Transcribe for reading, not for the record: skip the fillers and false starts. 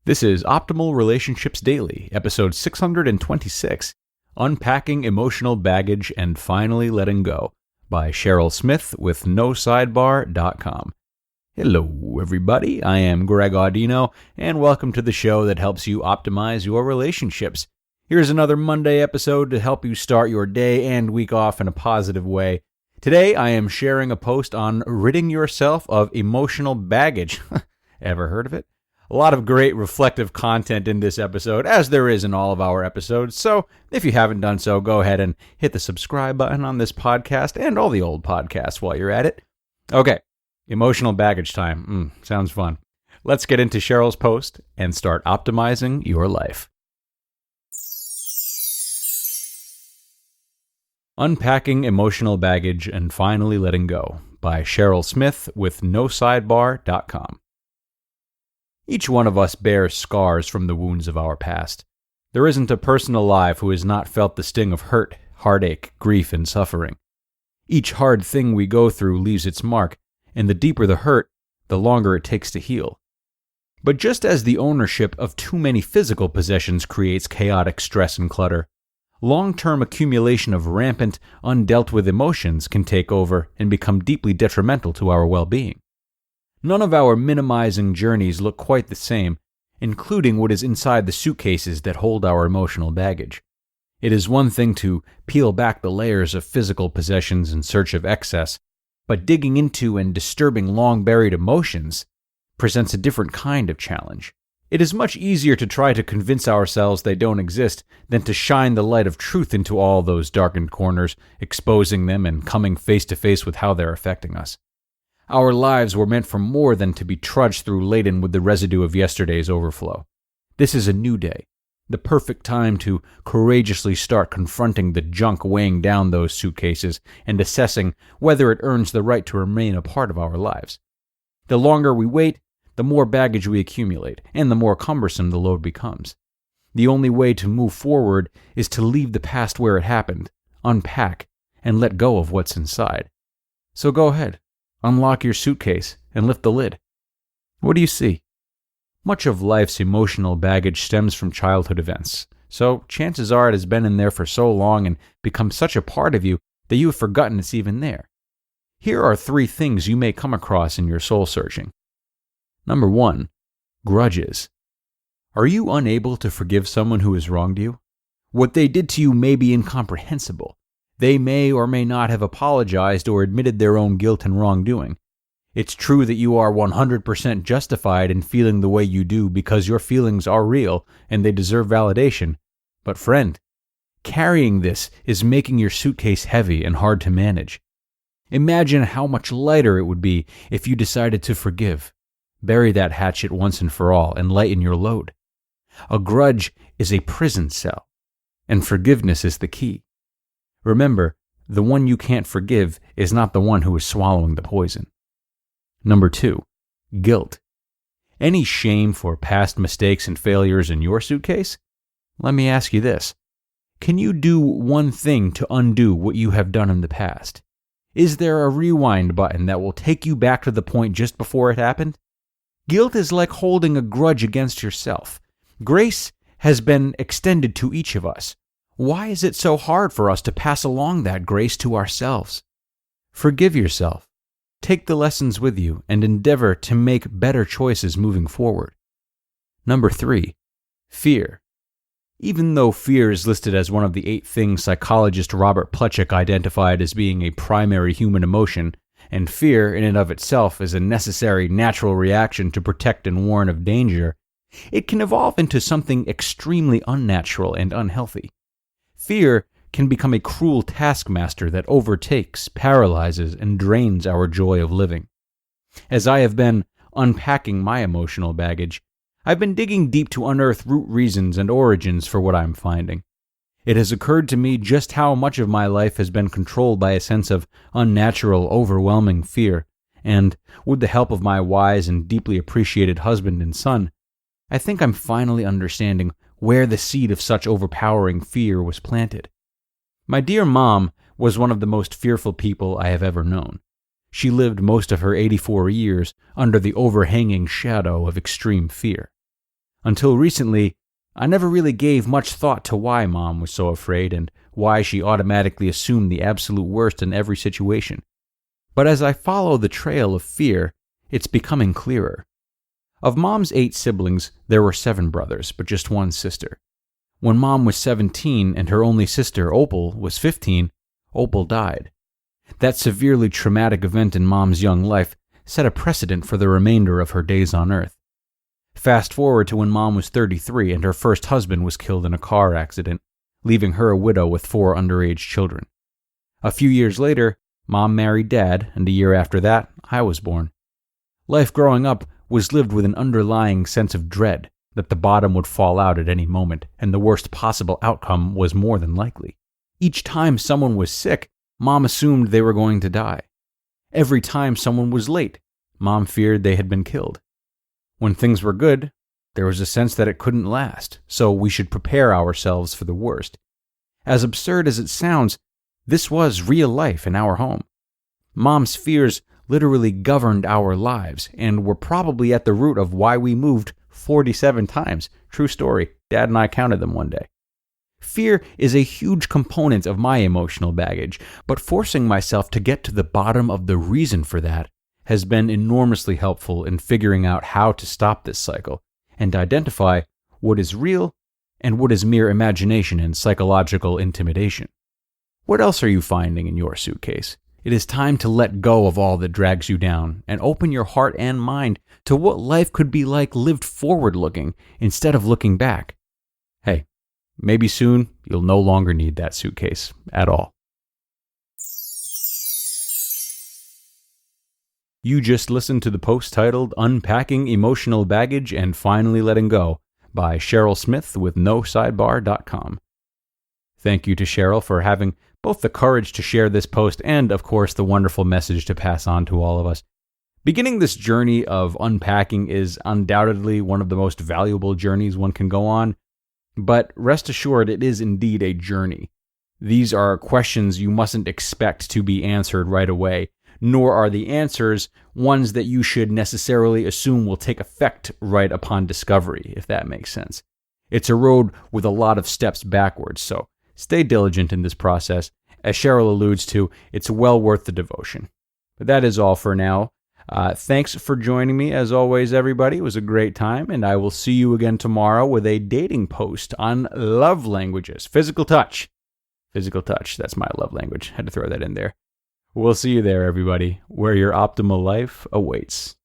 This is Optimal Relationships Daily, episode 626, Unpacking Emotional Baggage and Finally Letting Go, by Cheryl Smith with NoSidebar.com. Hello, everybody. I am Greg Audino, and welcome to the show that helps you optimize your relationships. Here's another Monday episode to help you start your day and week off in a positive way. Today, I am sharing a post on ridding yourself of emotional baggage. Ever heard of it? A lot of great reflective content in this episode, as there is in all of our episodes, so if you haven't done so, go ahead and hit the subscribe button on this podcast and all the old podcasts while you're at it. Okay, emotional baggage time. Sounds fun. Let's get into Cheryl's Post and start optimizing your life. Unpacking Emotional Baggage and Finally Letting Go, by Cheryl Smith with NoSidebar.com. Each one of us bears scars from the wounds of our past. There isn't a person alive who has not felt the sting of hurt, heartache, grief, and suffering. Each hard thing we go through leaves its mark, and the deeper the hurt, the longer it takes to heal. But just as the ownership of too many physical possessions creates chaotic stress and clutter, long-term accumulation of rampant, undealt with emotions can take over and become deeply detrimental to our well-being. None of our minimizing journeys look quite the same, including what is inside the suitcases that hold our emotional baggage. It is one thing to peel back the layers of physical possessions in search of excess, but digging into and disturbing long-buried emotions presents a different kind of challenge. It is much easier to try to convince ourselves they don't exist than to shine the light of truth into all those darkened corners, exposing them and coming face to face with how they're affecting us. Our lives were meant for more than to be trudged through laden with the residue of yesterday's overflow. This is a new day, the perfect time to courageously start confronting the junk weighing down those suitcases and assessing whether it earns the right to remain a part of our lives. The longer we wait, the more baggage we accumulate, and the more cumbersome the load becomes. The only way to move forward is to leave the past where it happened, unpack, and let go of what's inside. So go ahead. Unlock your suitcase and lift the lid. What do you see? Much of life's emotional baggage stems from childhood events, so chances are it has been in there for so long and become such a part of you that you have forgotten it's even there. Here are 3 things you may come across in your soul searching. Number 1, grudges. Are you unable to forgive someone who has wronged you? What they did to you may be incomprehensible. They may or may not have apologized or admitted their own guilt and wrongdoing. It's true that you are 100% justified in feeling the way you do because your feelings are real and they deserve validation. But friend, carrying this is making your suitcase heavy and hard to manage. Imagine how much lighter it would be if you decided to forgive. Bury that hatchet once and for all and lighten your load. A grudge is a prison cell, and forgiveness is the key. Remember, the one you can't forgive is not the one who is swallowing the poison. Number 2, guilt. Any shame for past mistakes and failures in your suitcase? Let me ask you this. Can you do one thing to undo what you have done in the past? Is there a rewind button that will take you back to the point just before it happened? Guilt is like holding a grudge against yourself. Grace has been extended to each of us. Why is it so hard for us to pass along that grace to ourselves? Forgive yourself. Take the lessons with you and endeavor to make better choices moving forward. Number 3, fear. Even though fear is listed as one of the 8 things psychologist Robert Plutchik identified as being a primary human emotion, and fear in and of itself is a necessary natural reaction to protect and warn of danger, it can evolve into something extremely unnatural and unhealthy. Fear can become a cruel taskmaster that overtakes, paralyzes, and drains our joy of living. As I have been unpacking my emotional baggage, I've been digging deep to unearth root reasons and origins for what I'm finding. It has occurred to me just how much of my life has been controlled by a sense of unnatural, overwhelming fear, and, with the help of my wise and deeply appreciated husband and son, I think I'm finally understanding where the seed of such overpowering fear was planted. My dear mom was one of the most fearful people I have ever known. She lived most of her 84 years under the overhanging shadow of extreme fear. Until recently, I never really gave much thought to why Mom was so afraid and why she automatically assumed the absolute worst in every situation. But as I follow the trail of fear, it's becoming clearer. Of Mom's 8 siblings, there were 7 brothers, but just one sister. When Mom was 17 and her only sister, Opal, was 15, Opal died. That severely traumatic event in Mom's young life set a precedent for the remainder of her days on Earth. Fast forward to when Mom was 33 and her first husband was killed in a car accident, leaving her a widow with 4 underage children. A few years later, Mom married Dad, and a year after that, I was born. Life growing up was lived with an underlying sense of dread that the bottom would fall out at any moment, and the worst possible outcome was more than likely. Each time someone was sick, Mom assumed they were going to die. Every time someone was late, Mom feared they had been killed. When things were good, there was a sense that it couldn't last, so we should prepare ourselves for the worst. As absurd as it sounds, this was real life in our home. Mom's fears literally governed our lives and were probably at the root of why we moved 47 times. True story. Dad and I counted them one day. Fear is a huge component of my emotional baggage, but forcing myself to get to the bottom of the reason for that has been enormously helpful in figuring out how to stop this cycle and identify what is real and what is mere imagination and psychological intimidation. What else are you finding in your suitcase? It is time to let go of all that drags you down and open your heart and mind to what life could be like lived forward-looking instead of looking back. Hey, maybe soon you'll no longer need that suitcase at all. You just listened to the post titled Unpacking Emotional Baggage and Finally Letting Go by Cheryl Smith with NoSidebar.com. Thank you to Cheryl for having both the courage to share this post and, of course, the wonderful message to pass on to all of us. Beginning this journey of unpacking is undoubtedly one of the most valuable journeys one can go on, but rest assured it is indeed a journey. These are questions you mustn't expect to be answered right away, nor are the answers ones that you should necessarily assume will take effect right upon discovery, if that makes sense. It's a road with a lot of steps backwards, so stay diligent in this process. As Cheryl alludes to, it's well worth the devotion. But that is all for now. Thanks for joining me, as always, everybody. It was a great time, and I will see you again tomorrow with a dating post on love languages. Physical touch. Physical touch, that's my love language. Had to throw that in there. We'll see you there, everybody, where your optimal life awaits.